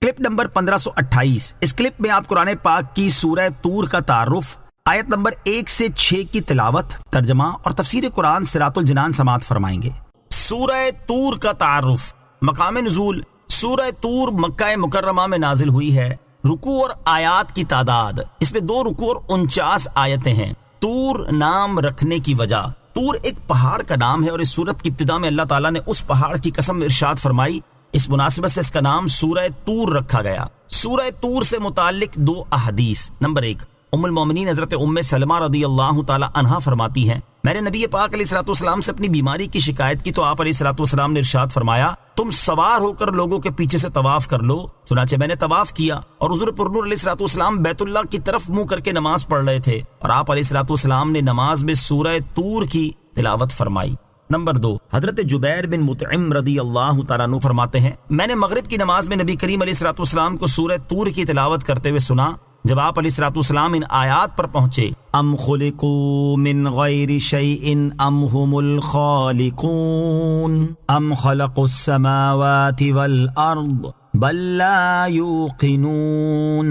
Clip number 1528۔ اس clip میں آپ قرآن پاک کی سورہ طور کا تعارف، آیت نمبر 1 سے 6 کی تلاوت، ترجمہ اور تفسیر قرآن صراط الجنان سماعت فرمائیں گے۔ سورہ طور کا تعارف۔ مقام نزول: سورہ طور مکہ مکرمہ میں نازل ہوئی ہے۔ رکوع اور آیات کی تعداد: اس میں 2 رکوع اور 49 آیتیں ہیں۔ طور نام رکھنے کی وجہ: طور ایک پہاڑ کا نام ہے اور اس سورت کی ابتدا میں اللہ تعالیٰ نے اس پہاڑ کی قسم ارشاد فرمائی، اس مناسبت سے اس کا نام سورہ طور رکھا گیا۔ سورہ طور سے متعلق 2 احادیث۔ نمبر 1، ام المومنین حضرت ام سلمہ رضی اللہ تعالی عنہا فرماتی ہیں، میں نے نبی پاک علیہ الصلوۃ والسلام سے اپنی بیماری کی شکایت کی تو آپ علیہ الصلوۃ والسلام نے ارشاد فرمایا، تم سوار ہو کر لوگوں کے پیچھے سے طواف کر لو۔ چنانچہ میں نے طواف کیا اور حضور پرنور علیہ الصلوۃ والسلام بیت اللہ کی طرف منہ کر کے نماز پڑھ رہے تھے اور آپ علیہ الصلوۃ والسلام نے نماز میں سورہ طور کی تلاوت فرمائی۔ نمبر 2، حضرت جبیر بن مطعم رضی اللہ تعالیٰ عنہ فرماتے ہیں، میں نے مغرب کی نماز میں نبی کریم علیہ الصلوۃ والسلام کو سورہ طور کی تلاوت کرتے ہوئے سنا۔ جب آپ علیہ الصلوۃ والسلام ان آیات پر پہنچے، ام خلقوا من غیر شیء ام هم الخالقون ام خلقوا السماوات والارض بل لا یوقنون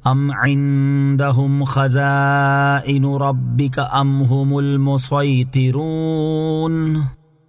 ام عندهم خزائن ربک ام هم المسیطرون۔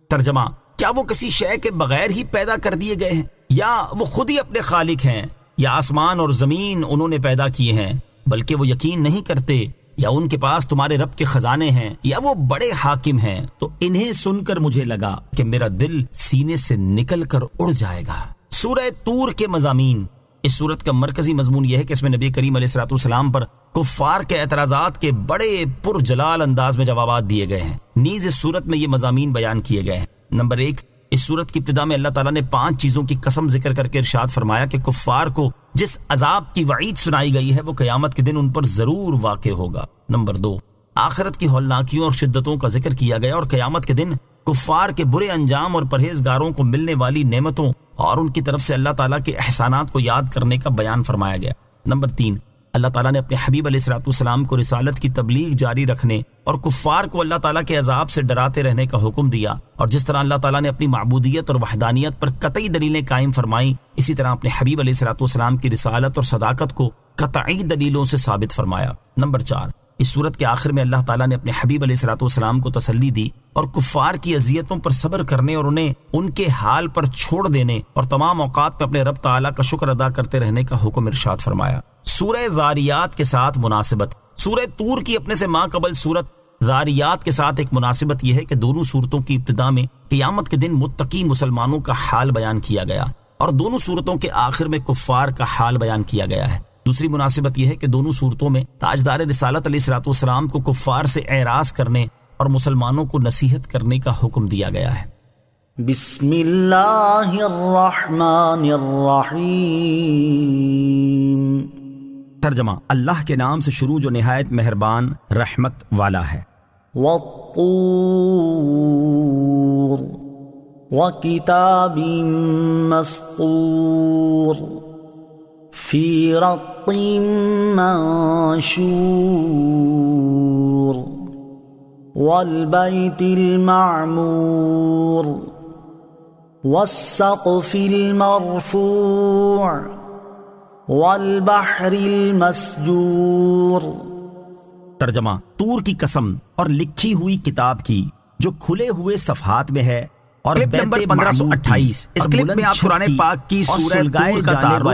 ترجمہ: کیا وہ کسی شے کے بغیر ہی پیدا کر دیے گئے ہیں، یا وہ خود ہی اپنے خالق ہیں، یا آسمان اور زمین انہوں نے پیدا کیے ہیں؟ بلکہ وہ یقین نہیں کرتے، یا ان کے پاس تمہارے رب کے خزانے ہیں، یا وہ بڑے حاکم ہیں۔ تو انہیں سن کر مجھے لگا کہ میرا دل سینے سے نکل کر اڑ جائے گا۔ سورہ طور کے مضامین۔ اس سورت کا مرکزی مضمون یہ ہے کہ اس میں نبی کریم علیہ الصلوۃ والسلام پر کفار کے اعتراضات کے بڑے پرجلال انداز میں جوابات دیے گئے ہیں۔ نیز اس سورت میں یہ مضامین بیان کیے گئے ہیں۔ نمبر 1، اس سورت کی ابتدا میں اللہ تعالیٰ نے 5 چیزوں کی قسم ذکر کر کے ارشاد فرمایا کہ کفار کو جس عذاب کی وعید سنائی گئی ہے وہ قیامت کے دن ان پر ضرور واقع ہوگا۔ نمبر 2، آخرت کی ہولناکیوں اور شدتوں کا ذکر کیا گیا اور قیامت کے دن کفار کے برے انجام اور پرہیزگاروں کو ملنے والی نعمتوں اور ان کی طرف سے اللہ تعالیٰ کے احسانات کو یاد کرنے کا بیان فرمایا گیا۔ نمبر 3، اللہ تعالیٰ نے اپنے حبیب علیہ الصلوۃ والسلام کو رسالت کی تبلیغ جاری رکھنے اور کفار کو اللہ تعالیٰ کے عذاب سے ڈراتے رہنے کا حکم دیا، اور جس طرح اللہ تعالیٰ نے اپنی معبودیت اور وحدانیت پر قطعی دلیلیں قائم فرمائیں، اسی طرح اپنے حبیب علیہ الصلوۃ والسلام کی رسالت اور صداقت کو قطعی دلیلوں سے ثابت فرمایا۔ نمبر 4، اس سورت کے آخر میں اللہ تعالیٰ نے اپنے حبیب علیہ الصلوۃ والسلام کو تسلی دی اور کفار کی اذیتوں پر صبر کرنے اور انہیں ان کے حال پر چھوڑ دینے اور تمام اوقات میں اپنے رب تعالیٰ کا شکر ادا کرتے رہنے کا حکم ارشاد فرمایا۔ سورہ ذاریات کے ساتھ مناسبت۔ سورہ طور کی اپنے سے ماں قبل سورت ذاریات کے ساتھ ایک مناسبت یہ ہے کہ دونوں سورتوں کی ابتدا میں قیامت کے دن متقی مسلمانوں کا حال بیان کیا گیا اور دونوں سورتوں کے آخر میں کفار کا حال بیان کیا گیا ہے۔ دوسری مناسبت یہ ہے کہ دونوں صورتوں میں تاجدار رسالت علیہ الصلوۃ والسلام کو کفار سے اعراض کرنے اور مسلمانوں کو نصیحت کرنے کا حکم دیا گیا ہے۔ بسم اللہ الرحمن الرحیم۔ ترجمہ: اللہ کے نام سے شروع جو نہایت مہربان رحمت والا ہے۔ والطور وکتاب مسطور فی رق منشور والبیت المعمور والسقف المرفوع والبحر المسجور۔ ترجمہ: طور کی قسم اور لکھی ہوئی کتاب کی جو کھلے ہوئے صفحات میں ہے، اور کلپ نمبر 1528۔ اس کلپ میں آپ قرآن پاک کی سورہ طور کا تعارف،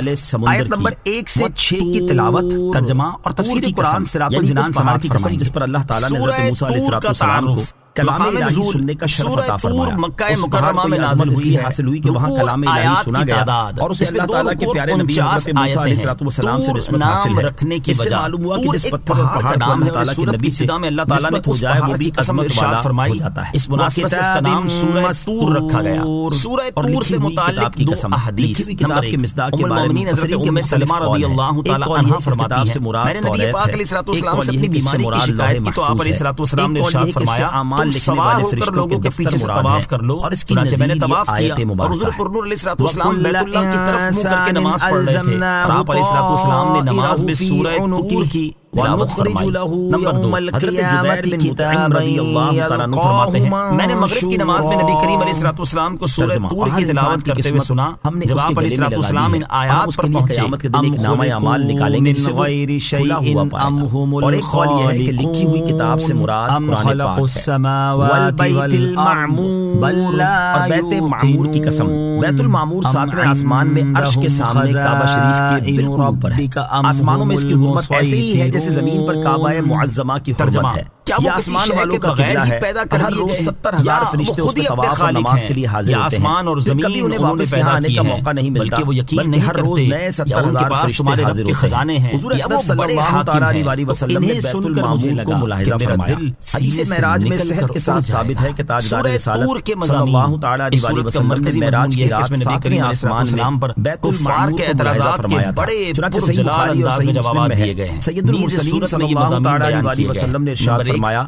آیت نمبر 1 سے 6 کی تلاوت، ترجمہ اور تفسیر قرآن صراط الجنان سماعت فرمائیں گے، جس پر اللہ تعالیٰ نے حضرت موسیٰ علیہ السلام کو کلام الہی سننے کا شرف عطا فرمایا۔ مکہ مکرمہ میں نازل ہوئی ہے، حاصل ہوئی کہ وہاں کلام الہی سنا گیا اور اسے اللہ تعالیٰ کے پیارے نبی حضرت موسیٰ علیہ السلام سے نسبت حاصل ہے۔ رکھنے کی اس سے وجہ معلوم ہوا کہ جس پتھر اور پہاڑ کا اللہ تعالیٰ کے نبی سے میں اللہ تعالیٰ نے نسبت ہو جائے وہ بھی قسم ارشاد فرمائی ہو جاتا ہے۔ اس مناسبت سے اس کا نام سورہ طور رکھا گیا۔ سورہ طور سے متعلق 2 احادیث۔ کتاب کے مصداق کے بارے میں حضرت ام سلمہ رضی اللہ تعالی عنہا فرماتی ہیں، میں نے نبی پاک علیہ الصلوۃ والسلام سے اپنی بیماری کی شکایت کی تو آپ علیہ الصلوۃ والسلام نے ارشاد فرمایا، تم سوار ہو کر لوگوں کے پیچھے سے طواف کر لو، اور اس کی میں نے طواف کیا اور حضور پرنور علیہ الصلوۃ والسلام بیت اللہ کی طرف منہ کر کے نماز پڑھ رہے تھے اور آپ علیہ الصلوۃ والسلام نے نماز میں سورہ طور کی وَنُخْرِجُ لَهُ يَوْمَ الْقِيَامَةِ كِتَابًا يَلْقَاهُ میں نے مغرب کی نماز میں نبی کریم علیہ الصلوۃ والسلام کو سورہ طور کی تلاوت کرتے ہوئے سنا. جب آپ علیہ الصلوۃ والسلام ان آیات پر پہنچے قیامت کے دن ایک نامہ اعمال نکالیں گے جسے غیر شیء اور ایک قول یہ ہے کہ لکھی ہوئی کتاب سے مراد قرآن پاک ہے. والبیت المعمور اور بیت معمور کی قسم. بیت المعمور 7ویں آسمان میں عرش کے سامنے کعبہ شریف کے بالکل اوپر ہے. آسمانوں میں اس کی حرمت ایسے ہی ہے جیسے زمین پر کعبہ معظمہ کی حرمت ہے. یہ آسمان والوں کا قبلہ ہے. ہر روز 70,000 فرشتے اس پہ طواف اور نماز کے لیے حاضر ہوتے ہیں. آسمان اور زمین کبھی انہیں واپس یہاں آنے کا موقع نہیں ملتا بلکہ وہ یقین نہیں ہر روز نئے 70,000 فرشتے حاضر ہوتے ہیں. حضور اقدس صلی اللہ علیہ وسلم نے بیت المعمور کو ملاحظہ فرمایا. حدیث معراج میں صحت کے ساتھ ثابت ہے کہ تاجدار رسالت صلی اللہ علیہ وسلم نے معراج کی رات 7ویں آسمان پر بیت المعمور کو ملاحظہ فرمایا تھا. چنانچہ صحیح بخاری اور صحیح مسلم میں ہے سید المرسلین صلی اللہ علیہ وسلم نے ارشاد فرمایا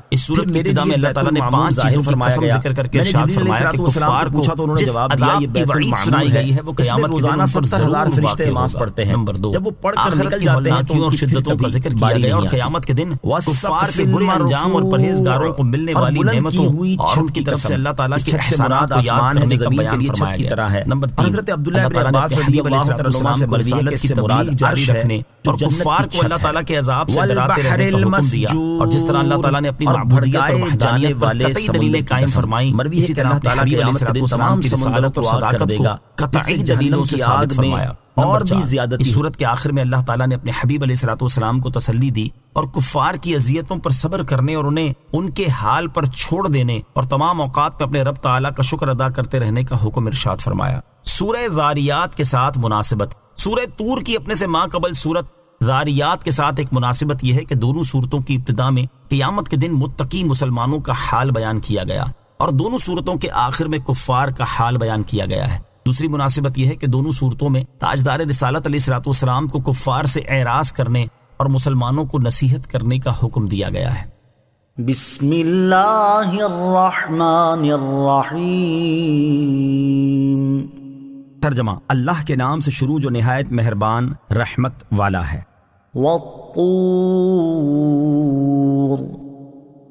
میرے لیے اللہ تعالیٰ نے 5 چیزوں کی قسم ذکر کر کے ارشاد فرمایا کہ کفار کو پوچھا تو انہوں نے جواب دیا یہ بیت المعمور ہے. وہ قیامت روزانہ 70,000 فرشتے نماز پڑھتے ہیں. جب وہ پڑھ کر نکل جاتے ہیں تو ان کی شدتوں کا ذکر کیا گیا اور قیامت کے دن کفار کے برے انجام اور پرہیزگاروں کو ملنے والی نعمتوں اور ان کی طرف سے اللہ تعالیٰ کے احسانات کو یاد کرنے کا بیان فرمایا گیا ہے. حضرت عبداللہ بن عباس رضی اللہ عنہ سے مروی ہے کہ اس سے مراد عرش رکھنے اور کفار کو اللہ تعالیٰ کے عذاب سے ڈراتے رہنے کا حکم دیا. اور جس طرح اللہ تعالیٰ نے اپنی معبودیت اور وحدانیت والے سمندر قائم فرمائی مروی اسی طرح تعالیٰ کی قیامت کے دن تمام رسالت اور صداقت کو قطعی دلیلوں سے ثابت فرمایا. اور بھی زیادت اس صورت کے آخر میں اللہ تعالیٰ نے اپنے حبیب علیہ الصلوۃ والسلام کو تسلی دی اور کفار کی اذیتوں پر صبر کرنے اور انہیں ان کے حال پر چھوڑ دینے اور تمام اوقات پہ اپنے رب تعالیٰ کا شکر ادا کرتے رہنے کا حکم ارشاد فرمایا. سورہ ذاریات کے ساتھ مناسبت. سورہ طور کی اپنے سے ماں قبل سورت ذاریات کے ساتھ ایک مناسبت یہ ہے کہ دونوں صورتوں کی ابتدا میں قیامت کے دن متقی مسلمانوں کا حال بیان کیا گیا اور دونوں صورتوں کے آخر میں کفار کا حال بیان کیا گیا ہے. دوسری مناسبت یہ ہے کہ دونوں صورتوں میں تاجدار رسالت علیہ الصلوۃ والسلام کو کفار سے اعراض کرنے اور مسلمانوں کو نصیحت کرنے کا حکم دیا گیا ہے. بسم اللہ الرحمن الرحیم. ترجمہ اللہ کے نام سے شروع جو نہایت مہربان رحمت والا ہے. والطور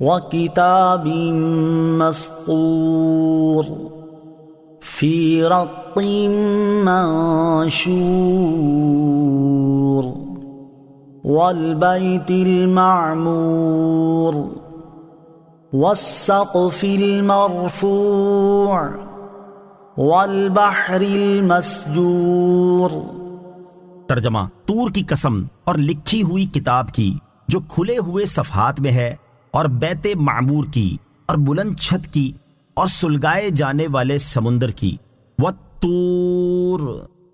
وکتاب مسطور فی رق منشور والبیت المعمور والسقف المرفوع والبحر المسجور. ترجمہ طور کی قسم اور لکھی ہوئی کتاب کی جو کھلے ہوئے صفحات میں ہے اور بیت معمور کی اور بلند چھت کی اور سلگائے جانے والے سمندر کی. والطور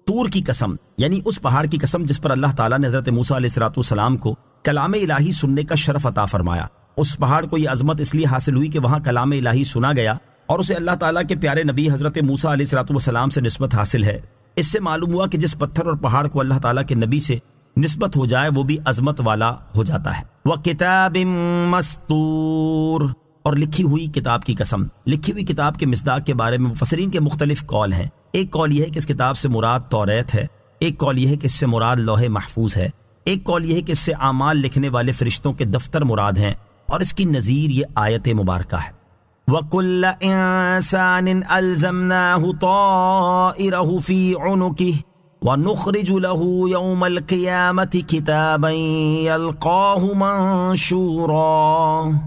طور کی قسم یعنی اس پہاڑ کی قسم جس پر اللہ تعالیٰ نے حضرت موسیٰ علیہ الصلوۃ والسلام کو کلام الہی سننے کا شرف عطا فرمایا. اس پہاڑ کو یہ عظمت اس لیے حاصل ہوئی کہ وہاں کلام الہی سنا گیا اور اسے اللہ تعالیٰ کے پیارے نبی حضرت موسیٰ علیہ الصلوۃ والسلام سے نسبت حاصل ہے. اس سے معلوم ہوا کہ جس پتھر اور پہاڑ کو اللہ تعالیٰ کے نبی سے نسبت ہو جائے وہ بھی عظمت والا ہو جاتا ہے. وَكِتَابٍ مَسْطُورٍ اور لکھی ہوئی کتاب کی قسم. لکھی ہوئی کتاب کے مصداق کے بارے میں مفسرین کے مختلف قول ہیں. ایک قول یہ ہے کہ اس کتاب سے مراد توریت ہے، ایک قول یہ ہے کہ اس سے مراد لوح محفوظ ہے، ایک قول یہ ہے کہ اس سے اعمال لکھنے والے فرشتوں کے دفتر مراد ہیں اور اس کی نظیر یہ آیت مبارکہ ہے. وَكُلَّ إِنسَانٍ أَلْزَمْنَاهُ طَائِرَهُ فِي عُنُقِهِ وَنُخْرِجُ لَهُ يَوْمَ الْقِيَامَةِ كِتَابًا يَلْقَاهُ مَنشُورًا.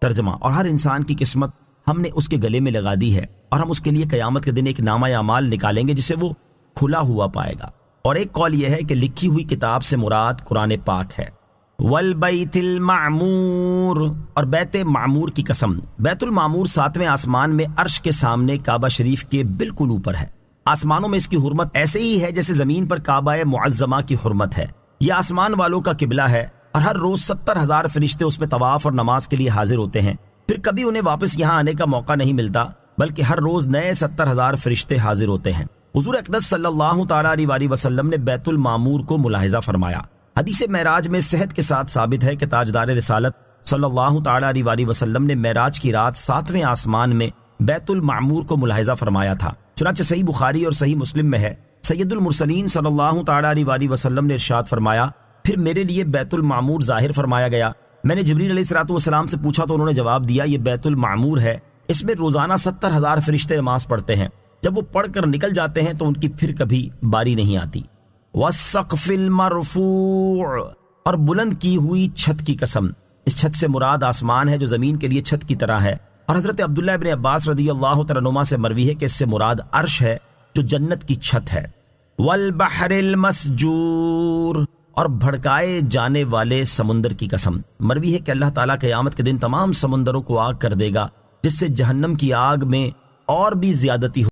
ترجمہ اور ہر انسان کی قسمت ہم نے اس کے گلے میں لگا دی ہے اور ہم اس کے لیے قیامت کے دن ایک نامہ اعمال نکالیں گے جسے وہ کھلا ہوا پائے گا. اور ایک قول یہ ہے کہ لکھی ہوئی کتاب سے مراد قرآن پاک ہے. والبیت المعمور اور بیت معمور کی قسم. بیت المعمور 7ویں آسمان میں عرش کے سامنے کعبہ شریف کے بالکل اوپر ہے. آسمانوں میں اس کی حرمت ایسے ہی ہے جیسے زمین پر کعبہ معظمہ کی حرمت ہے. یہ آسمان والوں کا قبلہ ہے اور ہر روز 70,000 فرشتے اس میں طواف اور نماز کے لیے حاضر ہوتے ہیں. پھر کبھی انہیں واپس یہاں آنے کا موقع نہیں ملتا بلکہ ہر روز نئے 70,000 فرشتے حاضر ہوتے ہیں. حضور اقدس صلی اللہ تعالیٰ علیہ وسلم نے بیت المعمور کو ملاحظہ فرمایا. حدیث معراج میں صحت کے ساتھ ثابت ہے کہ تاجدار رسالت صلی اللہ تعالیٰ علیہ وسلم نے معراج کی رات 7ویں آسمان میں بیت المعمور کو ملاحظہ فرمایا تھا. چنانچہ صحیح بخاری اور صحیح مسلم میں ہے سید المرسلین صلی اللہ تعالیٰ علیہ وسلم نے ارشاد فرمایا پھر میرے لیے بیت المعمور ظاہر فرمایا گیا۔ میں نے جبریل علیہ الصلوۃ والسلام سے پوچھا تو انہوں نے جواب دیا یہ بیت المعمور ہے، اس میں روزانہ 70,000 فرشتے نماز پڑھتے ہیں، جب وہ پڑھ کر نکل جاتے ہیں تو ان کی پھر کبھی باری نہیں آتی۔ والسقف المرفوع، اور بلند کی ہوئی چھت کی قسم، اس چھت سے مراد آسمان ہے جو زمین کے لیے چھت کی طرح ہے، اور حضرت عبداللہ ابن عباس رضی اللہ تعالیٰ عنہما سے مروی ہے کہ اس سے مراد عرش ہے جو جنت کی چھت ہے۔ والبحر المسجور، اور بھڑکائے جانے والے سمندر کی قسم، مروی ہے کہ اللہ تعالیٰ قیامت کے دن تمام سمندروں کو آگ کر دے گا جس سے جہنم کی آگ میں اور بھی زیادتی ہو